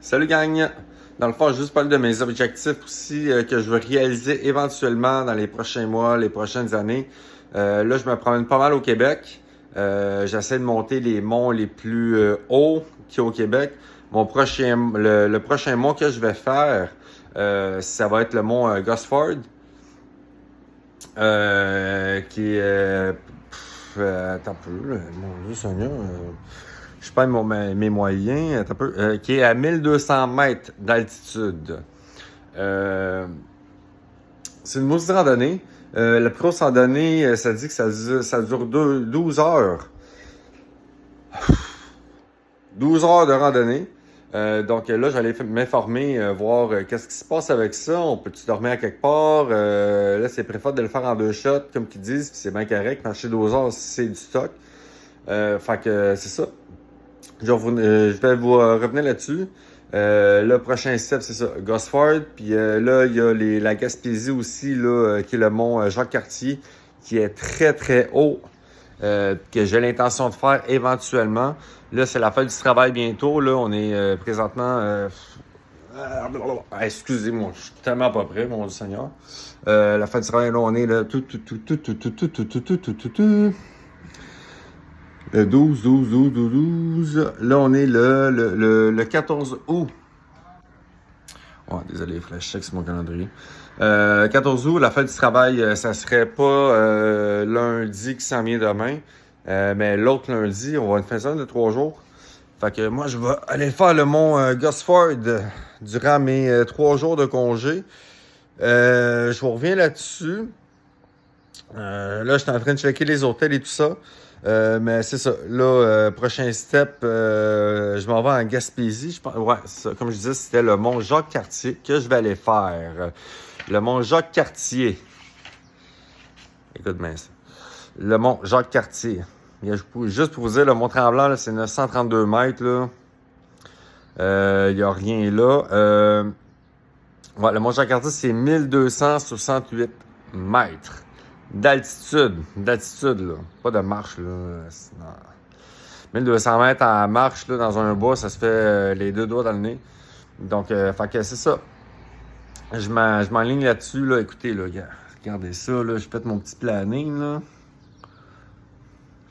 Salut gang! Dans le fond, je vais juste parler de mes objectifs aussi que je veux réaliser éventuellement dans les prochains mois, les prochaines années. Là, je me promène pas mal au Québec. J'essaie de monter les monts les plus hauts qu'il y a au Québec. Le prochain mont que je vais faire, ça va être le mont Gosford, qui est... attends un peu, mon Dieu Seigneur... je perds mes moyens, attends un peu, qui est à 1200 mètres d'altitude. C'est une maudite randonnée. La plus grosse randonnée, ça dit que ça dure 12 heures. 12 heures de randonnée. Donc là, j'allais m'informer, voir qu'est-ce qui se passe avec ça. On peut-tu dormir à quelque part? Là, c'est préférable de le faire en 2 shots, comme qu'ils disent, puis c'est bien correct. Marcher 12 heures, c'est du stock. Fait que c'est ça. Je vais vous revenir là-dessus. Le prochain step, c'est ça, Gosford. Puis là, il y a la Gaspésie aussi, là, qui est le mont Jacques-Cartier, qui est très, très haut, que j'ai l'intention de faire éventuellement. Là, c'est la fin du travail bientôt. Là, on est présentement... excusez-moi, je suis tellement pas prêt, mon Dieu Seigneur. La fin du travail, là, on est là... Le 12. Là, on est le 14 août. Oh, désolé, flash check sur mon calendrier. 14 août, la fête du travail, ça serait pas lundi qui s'en vient demain, mais l'autre lundi, on va faire ça de 3 jours. Fait que moi, je vais aller faire le mont Gosford durant mes 3 jours de congé. Je vous reviens là-dessus. Là, je suis en train de checker les hôtels et tout ça. Mais c'est ça. Là, prochain step, je m'en vais en Gaspésie. Je pense, ouais, c'est ça. Comme je disais, c'était le mont Jacques-Cartier que je vais aller faire. Le mont Jacques-Cartier. Écoute bien ça. Le mont Jacques-Cartier. Juste pour vous dire, le mont Tremblant, là, c'est 932 mètres. Là. Il n'y a rien là. Ouais, le mont Jacques-Cartier, c'est 1268 mètres. D'altitude, là. Pas de marche, là. Non. 1200 mètres en marche, là, dans un bois, ça se fait les 2 doigts dans le nez. Donc, fait que c'est ça. Je m'enligne là-dessus, là. Écoutez, là, regardez ça, là. Je pète mon petit planning, là.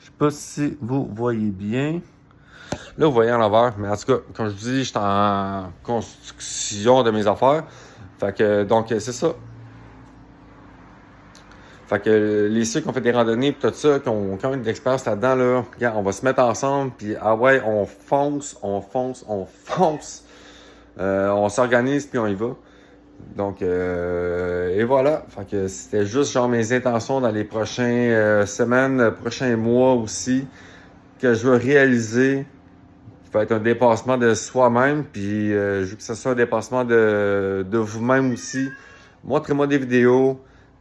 Je sais pas si vous voyez bien. Là, vous voyez en l'envers. Mais en tout cas, comme je vous dis, je suis en construction de mes affaires. Fait que, donc, c'est ça. Fait que ceux qui ont fait des randonnées pis tout ça, qui ont quand même de l'expérience là-dedans, là, regarde, on va se mettre ensemble, puis ah ouais, on fonce. On s'organise, puis on y va. Donc, et voilà. Fait que c'était juste genre mes intentions dans les prochaines semaines, prochains mois aussi, que je veux réaliser. Ça va être un dépassement de soi-même, puis je veux que ce soit un dépassement de vous-même aussi. Montrez-moi des vidéos.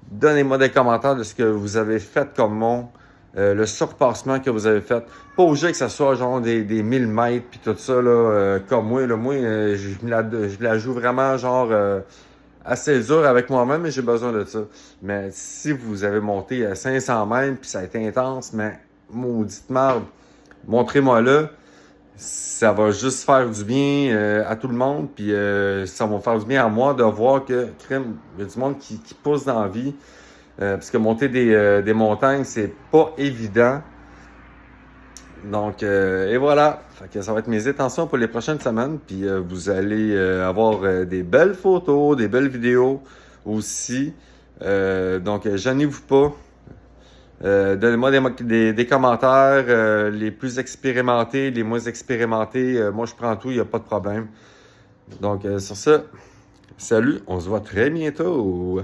Donnez-moi des commentaires de ce que vous avez fait comme mont, le surpassement que vous avez fait. Pas obligé que ce soit genre des 1000 mètres puis tout ça, là, comme moi. Là. Moi, je la joue vraiment genre assez dur avec moi-même, mais j'ai besoin de ça. Mais si vous avez monté à 500 mètres puis ça a été intense, mais maudite merde, montrez-moi là. Ça va juste faire du bien à tout le monde, puis ça va faire du bien à moi de voir que, crème, il y a du monde qui pousse dans la vie. Parce que monter des montagnes, c'est pas évident. Donc, et voilà. Fait que ça va être mes intentions pour les prochaines semaines. Puis vous allez avoir des belles photos, des belles vidéos aussi. Donc, gênez-vous pas. Donnez-moi des commentaires, les plus expérimentés, les moins expérimentés. Moi, je prends tout, il n'y a pas de problème. Donc, sur ça, salut, on se voit très bientôt.